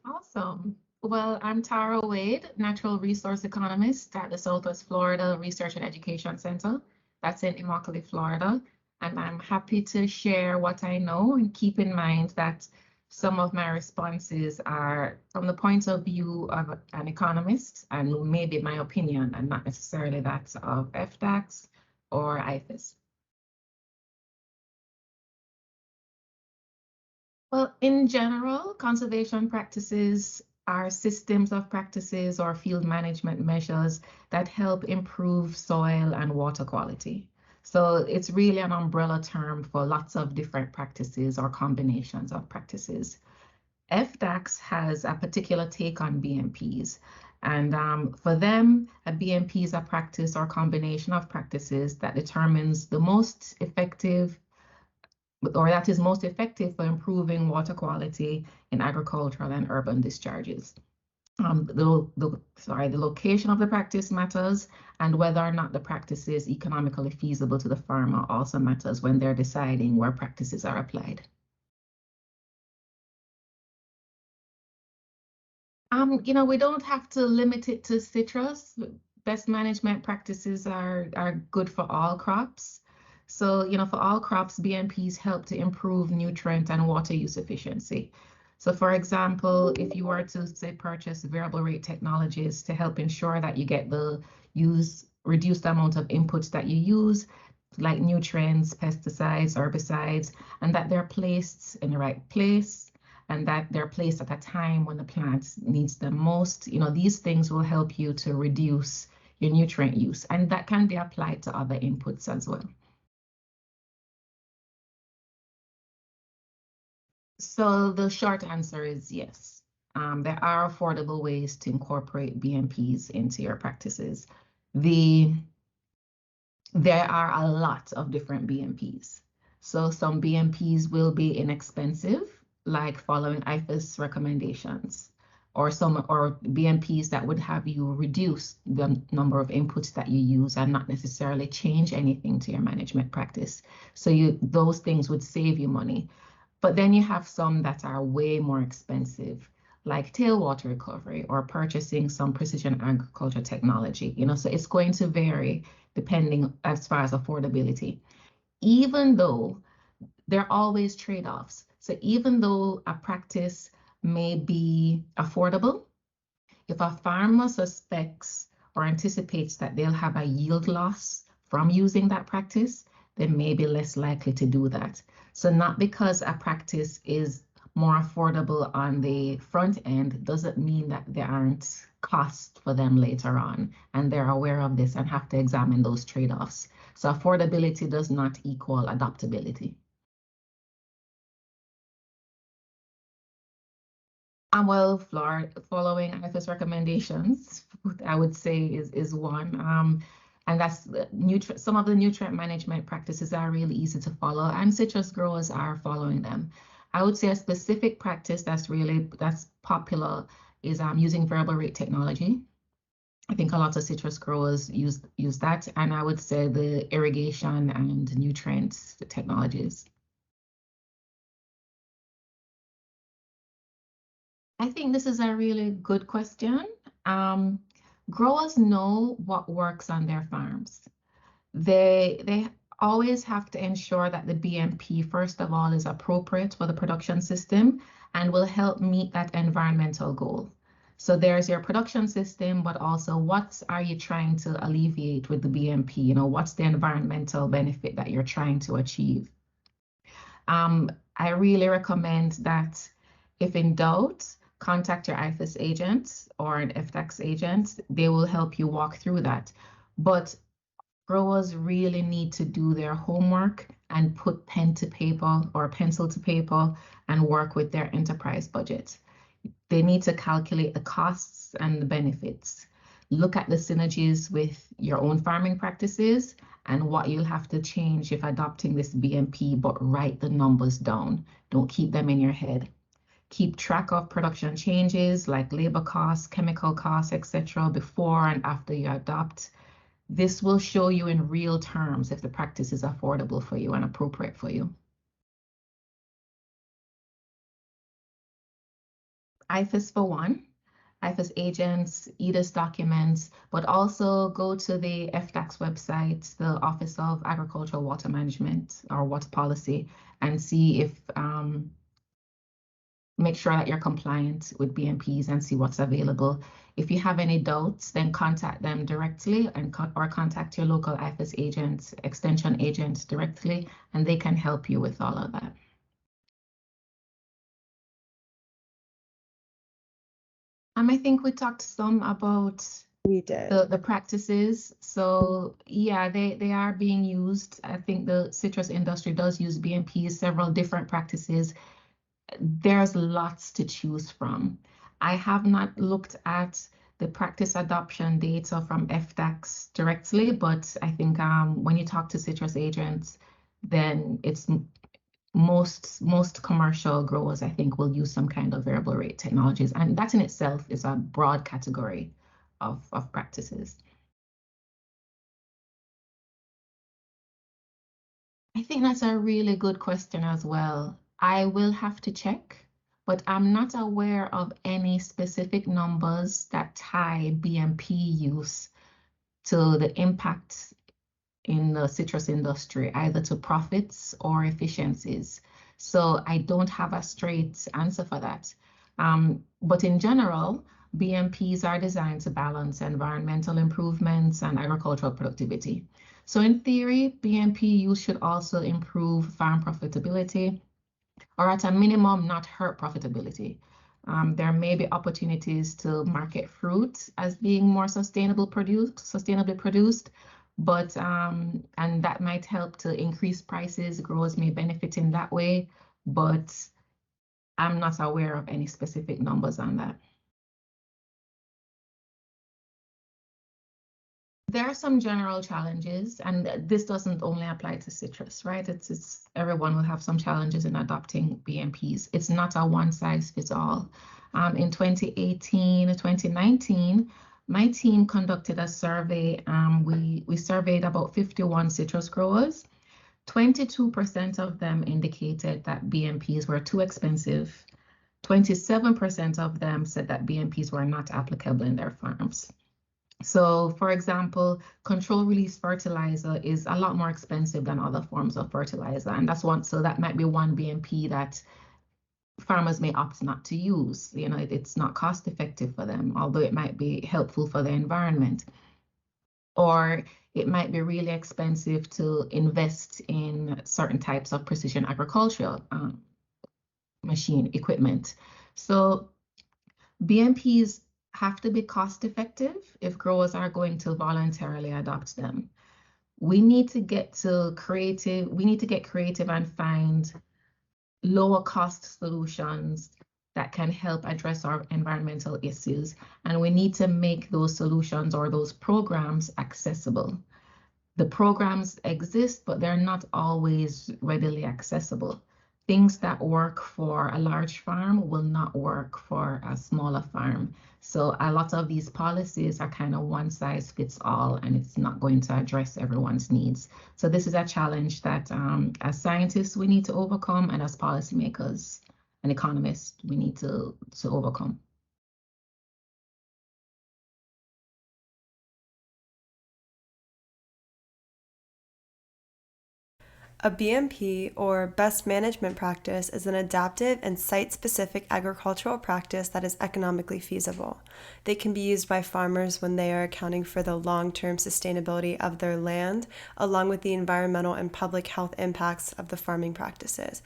Awesome. Well, I'm Tara Wade, natural resource economist at the Southwest Florida Research and Education Center. That's in Immokalee, Florida. And I'm happy to share what I know, and keep in mind that some of my responses are from the point of view of an economist and maybe my opinion, and not necessarily that of FDACS or IFAS. Well, in general, conservation practices are systems of practices or field management measures that help improve soil and water quality. So it's really an umbrella term for lots of different practices or combinations of practices. FDACS has a particular take on BMPs. And for them, a BMP is a practice or combination of practices that determines the most effective or that is most effective for improving water quality in agricultural and urban discharges. The location of the practice matters, and whether or not the practice is economically feasible to the farmer also matters when they're deciding where practices are applied. We don't have to limit it to citrus. Best management practices are good for all crops. So, for all crops, BMPs help to improve nutrient and water use efficiency. So, for example, if you were to, say, purchase variable rate technologies to help ensure that you get reduced amount of inputs that you use, like nutrients, pesticides, herbicides, and that they're placed in the right place, and that they're placed at a time when the plant needs them most. These things will help you to reduce your nutrient use, and that can be applied to other inputs as well. So the short answer is yes. There are affordable ways to incorporate BMPs into your practices. There are a lot of different BMPs. So some BMPs will be inexpensive, like following IFAS recommendations, or BMPs that would have you reduce the number of inputs that you use and not necessarily change anything to your management practice. So those things would save you money. But then you have some that are way more expensive, like tailwater recovery or purchasing some precision agriculture technology. So it's going to vary depending as far as affordability. Even though there are always trade-offs. So even though a practice may be affordable, if a farmer suspects or anticipates that they'll have a yield loss from using that practice, they may be less likely to do that. So not because a practice is more affordable on the front end doesn't mean that there aren't costs for them later on, and they're aware of this and have to examine those trade-offs. So affordability does not equal adaptability. Well, following IFAS recommendations, I would say is one. And that's some of the nutrient management practices are really easy to follow, and citrus growers are following them. I would say a specific practice that's popular is using variable rate technology. I think a lot of citrus growers use that, and I would say the irrigation and nutrients technologies. I think this is a really good question. Growers know what works on their farms. They always have to ensure that the BMP, first of all, is appropriate for the production system and will help meet that environmental goal. So there's your production system, but also what are you trying to alleviate with the BMP? What's the environmental benefit that you're trying to achieve? I really recommend that if in doubt, contact your IFAS agent or an FDACS agent. They will help you walk through that. But growers really need to do their homework and put pen to paper or pencil to paper and work with their enterprise budget. They need to calculate the costs and the benefits. Look at the synergies with your own farming practices and what you'll have to change if adopting this BMP, but write the numbers down. Don't keep them in your head. Keep track of production changes like labor costs, chemical costs, etc. before and after you adopt. This will show you in real terms if the practice is affordable for you and appropriate for you. IFAS for one, IFAS agents, EDIS documents, but also go to the FDAC's website, the Office of Agricultural Water Management or Water Policy, and see if make sure that you're compliant with BMPs and see what's available. If you have any doubts, then contact them directly or contact your local IFAS agent, extension agent directly, and they can help you with all of that. I think we talked some about the practices. So yeah, they are being used. I think the citrus industry does use BMPs, several different practices. There's lots to choose from. I have not looked at the practice adoption data from FDACs directly, but I think when you talk to citrus agents, then it's most commercial growers, I think, will use some kind of variable rate technologies. And that in itself is a broad category of practices. I think that's a really good question as well. I will have to check, but I'm not aware of any specific numbers that tie BMP use to the impact in the citrus industry, either to profits or efficiencies. So I don't have a straight answer for that. But in general, BMPs are designed to balance environmental improvements and agricultural productivity. So in theory, BMP use should also improve farm profitability, or at a minimum, not hurt profitability. There may be opportunities to market fruit as being more sustainably produced, but and that might help to increase prices. Growers may benefit in that way, but I'm not aware of any specific numbers on that. There are some general challenges, and this doesn't only apply to citrus, right? It's everyone will have some challenges in adopting BMPs. It's not a one size fits all. In 2018 or 2019, my team conducted a survey. We surveyed about 51 citrus growers. 22% of them indicated that BMPs were too expensive. 27% of them said that BMPs were not applicable in their farms. So, for example, control release fertilizer is a lot more expensive than other forms of fertilizer. And that's one, so that might be one BMP that farmers may opt not to use. You know, it's not cost effective for them, although it might be helpful for the environment. Or it might be really expensive to invest in certain types of precision agricultural machine equipment. So BMPs have to be cost effective if growers are going to voluntarily adopt them. We need to get creative and find lower cost solutions that can help address our environmental issues. And we need to make those solutions or those programs accessible. The programs exist, but they're not always readily accessible. Things that work for a large farm will not work for a smaller farm. So a lot of these policies are kind of one size fits all, and it's not going to address everyone's needs. So this is a challenge that as scientists we need to overcome, and as policymakers and economists we need to overcome. A BMP, or Best Management Practice, is an adaptive and site-specific agricultural practice that is economically feasible. They can be used by farmers when they are accounting for the long-term sustainability of their land, along with the environmental and public health impacts of the farming practices.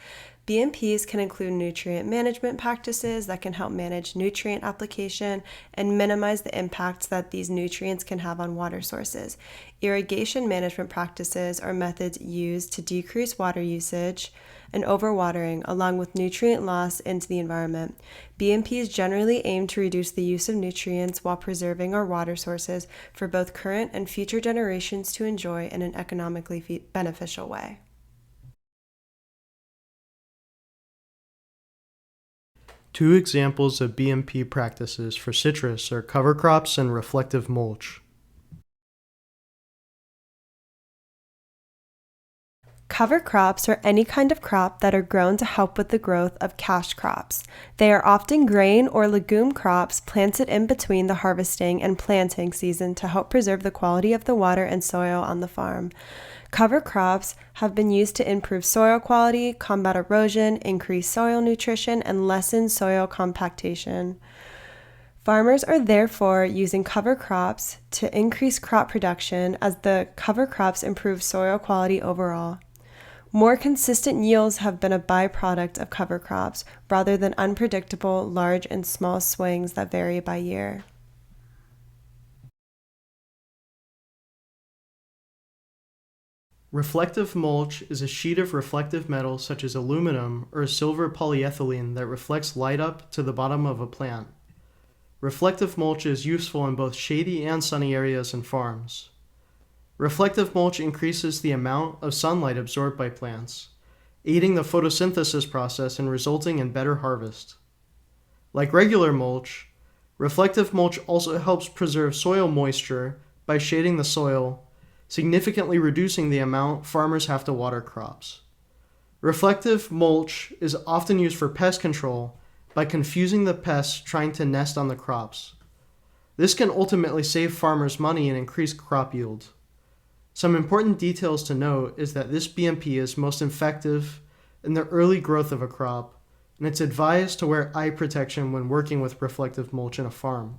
BMPs can include nutrient management practices that can help manage nutrient application and minimize the impacts that these nutrients can have on water sources. Irrigation management practices are methods used to decrease water usage and overwatering, along with nutrient loss into the environment. BMPs generally aim to reduce the use of nutrients while preserving our water sources for both current and future generations to enjoy in an economically beneficial way. Two examples of BMP practices for citrus are cover crops and reflective mulch. Cover crops are any kind of crop that are grown to help with the growth of cash crops. They are often grain or legume crops planted in between the harvesting and planting season to help preserve the quality of the water and soil on the farm. Cover crops have been used to improve soil quality, combat erosion, increase soil nutrition, and lessen soil compactation. Farmers are therefore using cover crops to increase crop production as the cover crops improve soil quality overall. More consistent yields have been a byproduct of cover crops rather than unpredictable large and small swings that vary by year. Reflective mulch is a sheet of reflective metal such as aluminum or silver polyethylene that reflects light up to the bottom of a plant. Reflective mulch is useful in both shady and sunny areas and farms. Reflective mulch increases the amount of sunlight absorbed by plants, aiding the photosynthesis process and resulting in better harvest. Like regular mulch, reflective mulch also helps preserve soil moisture by shading the soil, significantly reducing the amount farmers have to water crops. Reflective mulch is often used for pest control by confusing the pests trying to nest on the crops. This can ultimately save farmers money and increase crop yield. Some important details to note is that this BMP is most effective in the early growth of a crop, and it's advised to wear eye protection when working with reflective mulch in a farm.